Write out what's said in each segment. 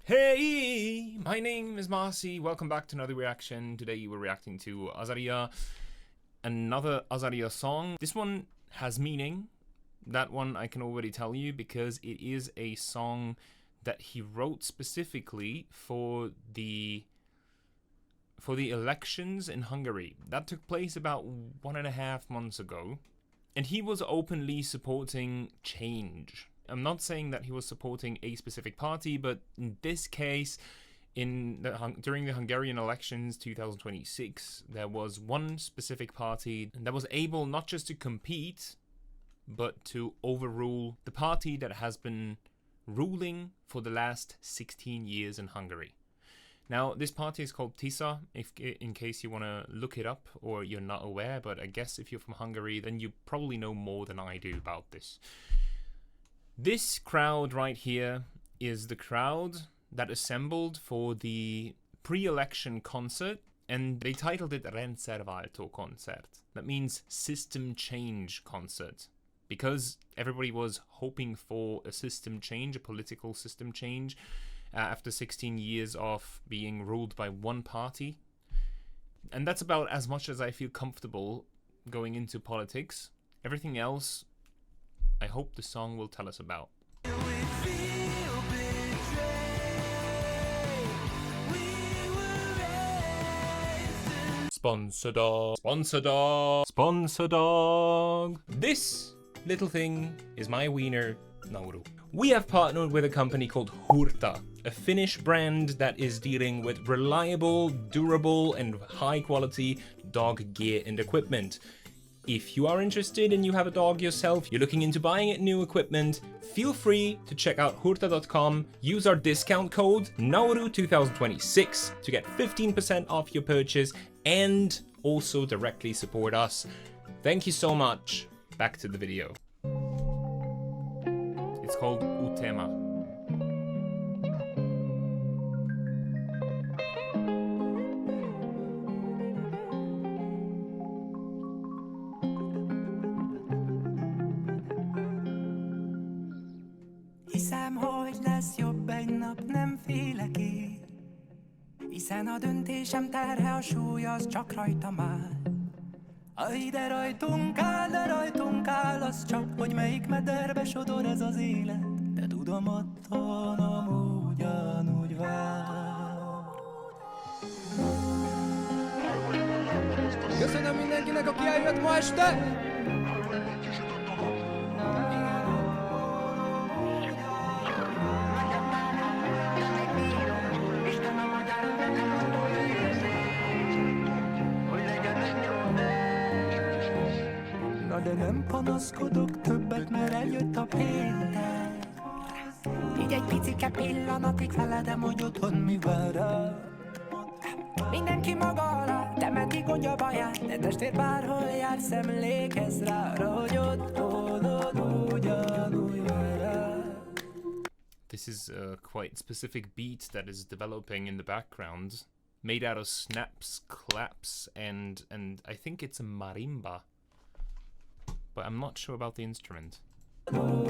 Hey, my name is MarCee. Welcome back to another reaction. Today we're reacting to Azahriah, another Azahriah song. This one has meaning. That one I can already tell you because it is a song that he wrote specifically for the elections in Hungary. That took place about 1.5 months ago. And he was openly supporting change. I'm not saying that he was supporting a specific party, but in this case, during the Hungarian elections 2026, there was one specific party that was able not just to compete, but to overrule the party that has been ruling for the last 16 years in Hungary. Now, this party is called TISA, in case you want to look it up or you're not aware, but I guess if you're from Hungary, then you probably know more than I do about this. This crowd right here is the crowd that assembled for the pre-election concert, and they titled it Rendszerváltó Koncert. That means system change concert, because everybody was hoping for a system change, a political system change, after 16 years of being ruled by one party. And that's about as much as I feel comfortable going into politics. Everything else, I hope the song will tell us about. Sponsor dog, sponsor dog, sponsor dog. This little thing is my wiener, Nauru. We have partnered with a company called Hurta, a Finnish brand that is dealing with reliable, durable, and high-quality dog gear and equipment. If you are interested and you have a dog yourself, you're looking into buying new equipment, feel free to check out hurta.com, use our discount code Nauru2026 to get 15% off your purchase and also directly support us. Thank you so much. Back to the video. It's called Utema. Hiszem, hogy lesz jobb egy nap, nem félek én. Hiszen a döntésem terhe, a súly az csak rajtam áll. Aj, de rajtunk áll, az csak, hogy melyik mederbe sodor ez az élet. De tudom, otthon ugyanúgy vár. Köszönöm mindenkinek, aki eljött ma este! De nem panaszkodok többet, mert eljött a péntek. Így egy picike pillanatig feledem, hogy otthon mi vár rá. Mindenki maga alá, de meddig gondja baját, de testvér bárhol jársz, emlékezz rá, hogy otthonod ugyanúgy vár rá. This is a quite specific beat that is developing in the background, made out of snaps, claps, and I think it's a marimba. But I'm not sure about the instrument. Ó,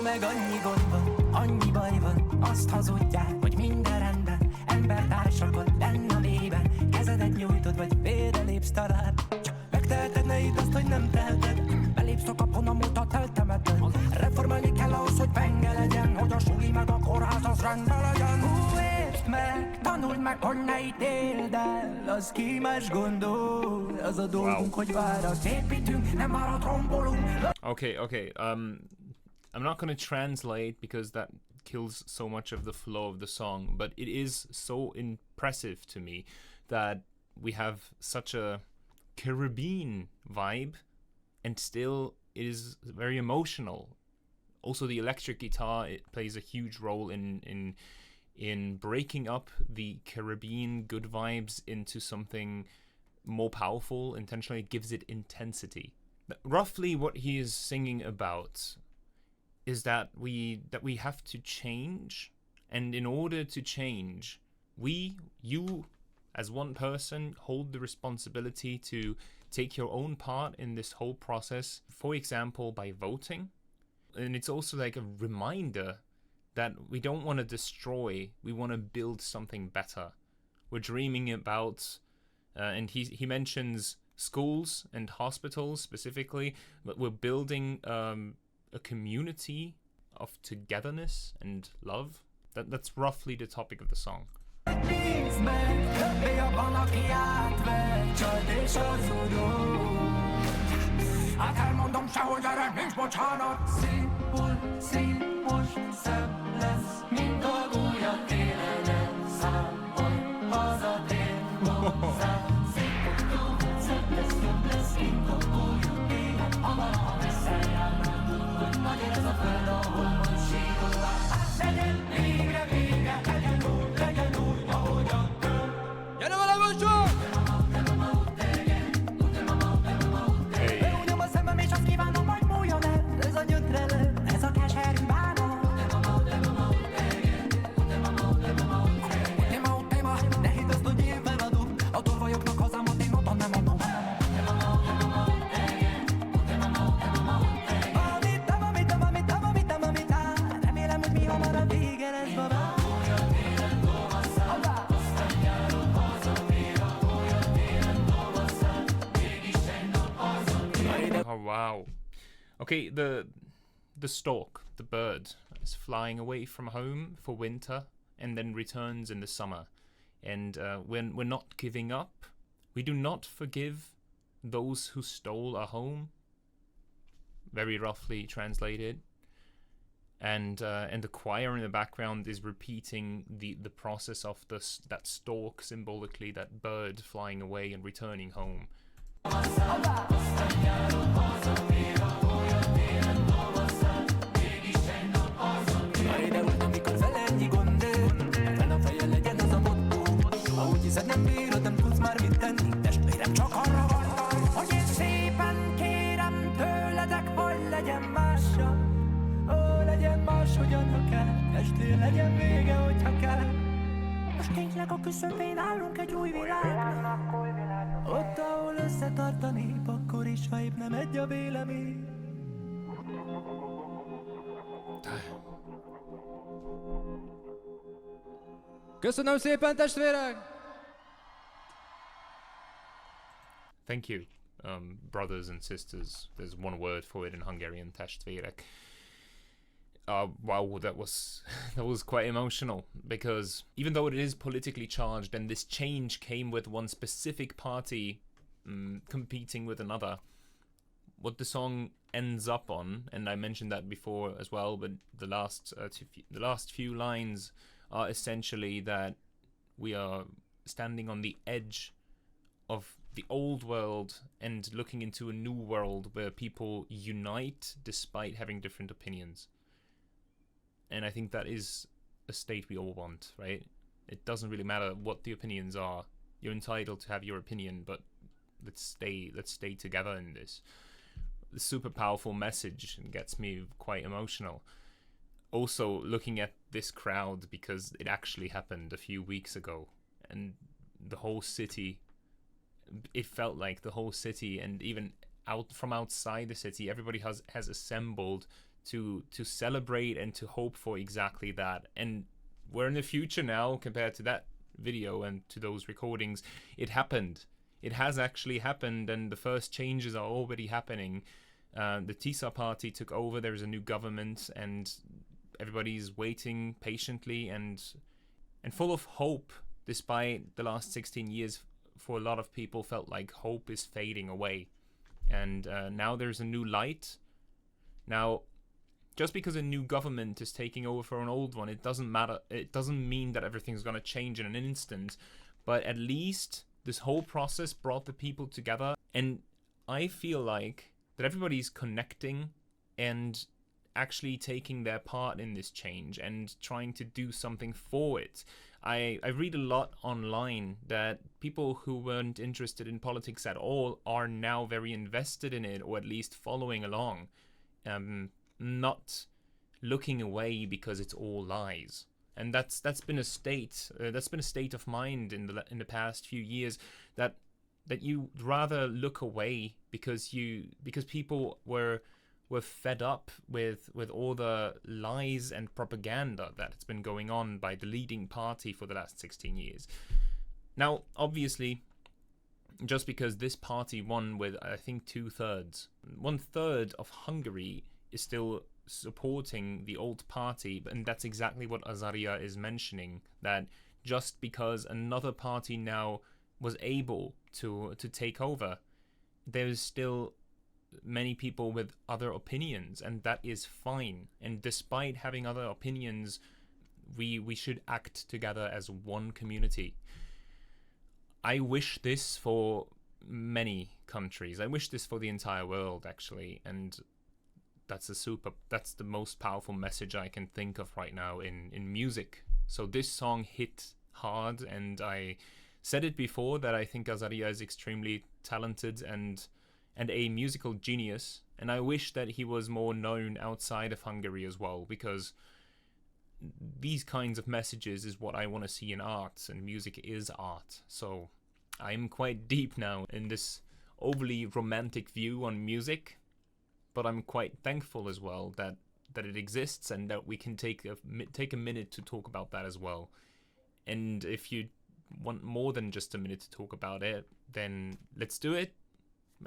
meg annyi gond van, annyi baj van, azt hazudják, hogy minden rendben. Embertársakat benne a mélyben, kezedet nyújtod, vagy félre lépsz talán. Csak megteheted, ne hidd azt, hogy nem teheted. Belépsz a kapun, a múltat eltemeted. Reformálni kell ahhoz, hogy penge legyen, hogy a suli meg a kórház az rendben legyen. Hú, értsd meg, tanuld meg, hogy ne ítéld el, az ki más gondol. Az a dolgunk, hogy várat építünk, nem várat rombolunk. Okay. I'm not going to translate because that kills so much of the flow of the song, but it is so impressive to me that we have such a Caribbean vibe and still it is very emotional. Also, the electric guitar, it plays a huge role in breaking up the Caribbean good vibes into something more powerful intentionally. It gives it intensity. Roughly what he is singing about is that we have to change, and in order to change, you as one person hold the responsibility to take your own part in this whole process, for example by voting. And it's also like a reminder that we don't want to destroy, we want to build something better. We're dreaming about and he mentions schools and hospitals specifically, but we're building a community of togetherness and love. That's roughly the topic of the song. Nézd meg, többé abban, aki átver, csalt és hazudó. Hát elmondom sehogy erre nincs bocsánat. Szép most szebb lesz, mint a gólya télen, számol, hazatér hozzá. Szép most szebb lesz, jobb lesz, mint a gólya télen, amalaha messze járnál, hogy nagy ez a föld, ahol most síkol vár. Hát legyen végre vége, legyen úgy, ahogyan kell. Gyere vele, Mosó! Beúnyom a szemem, és azt kívánom, hogy múljon el. Ez a gyötrelem, ez a keserű bánat. Utema, ne hidd azt, hogy én feladom. A tolvajoknak hazámot én otthon nem adom. Remélem, hogy mi hamarabb vége lesz, baba. Oh wow. Okay, the stork, the bird, is flying away from home for winter and then returns in the summer. And when we're not giving up, we do not forgive those who stole our home. Very roughly translated. And the choir in the background is repeating the process of that stork, symbolically that bird flying away and returning home. Legyen vége, hogyha kell. Most tényleg a küszöbén állunk egy új világnak. Ott, ahol összetart a nép, akkor is, ha épp nem egy a vélemény. Köszönöm szépen, testvérek! Thank you, brothers and sisters. There's one word for it in Hungarian, testvérek. Wow, that was quite emotional, because even though it is politically charged and this change came with one specific party competing with another, what the song ends up on, and I mentioned that before as well, but the last few lines are essentially that we are standing on the edge of the old world and looking into a new world where people unite despite having different opinions. And I think that is a state we all want, right? It doesn't really matter what the opinions are. You're entitled to have your opinion, but let's stay together in this. The super powerful message gets me quite emotional. Also, looking at this crowd, because it actually happened a few weeks ago, and the whole city, it felt like the whole city, and even out from outside the city, everybody has assembled to celebrate and to hope for exactly that. And we're in the future now compared to that video and to those recordings. It happened. It has actually happened, and the first changes are already happening. The TISA party took over. There's a new government, and everybody's waiting patiently and full of hope, despite the last 16 years for a lot of people felt like hope is fading away. And now there's a new light. Now, just because a new government is taking over for an old one, it doesn't matter. It doesn't mean that everything's going to change in an instant. But at least this whole process brought the people together. And I feel like that everybody's connecting and actually taking their part in this change and trying to do something for it. I read a lot online that people who weren't interested in politics at all are now very invested in it, or at least following along, not looking away because it's all lies. And that's been a state of mind in the past few years, that you'd rather look away because people were fed up with all the lies and propaganda that's been going on by the leading party for the last 16 years. Now, obviously, just because this party won with, I think, 2/3, 1/3 of Hungary is still supporting the old party, and that's exactly what Azahriah is mentioning, that just because another party now was able to take over, there's still many people with other opinions, and that is fine. And despite having other opinions, we should act together as one community. I wish this for many countries. I wish this for the entire world, actually, and that's the most powerful message I can think of right now in music. So this song hit hard, and I said it before that I think Azahriah is extremely talented and a musical genius, and I wish that he was more known outside of Hungary as well, because these kinds of messages is what I want to see in art, and music is art. So I'm quite deep now in this overly romantic view on music, but I'm quite thankful as well that it exists, and that we can take a minute to talk about that as well. And if you want more than just a minute to talk about it, then let's do it.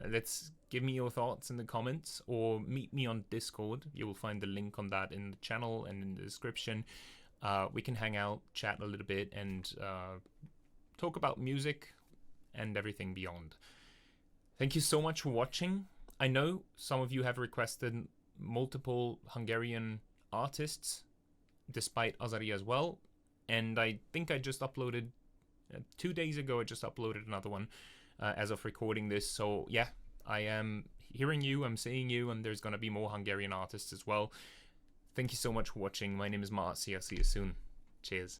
Let's give me your thoughts in the comments, or meet me on Discord. You will find the link on that in the channel and in the description. We can hang out, chat a little bit, and talk about music and everything beyond. Thank you so much for watching. I know some of you have requested multiple Hungarian artists, despite Azahriah as well, and I think I just uploaded 2 days ago. I just uploaded another one as of recording this. So yeah, I am hearing you, I'm seeing you, and there's gonna be more Hungarian artists as well. Thank you so much for watching. My name is MarCee. I'll see you soon. Cheers.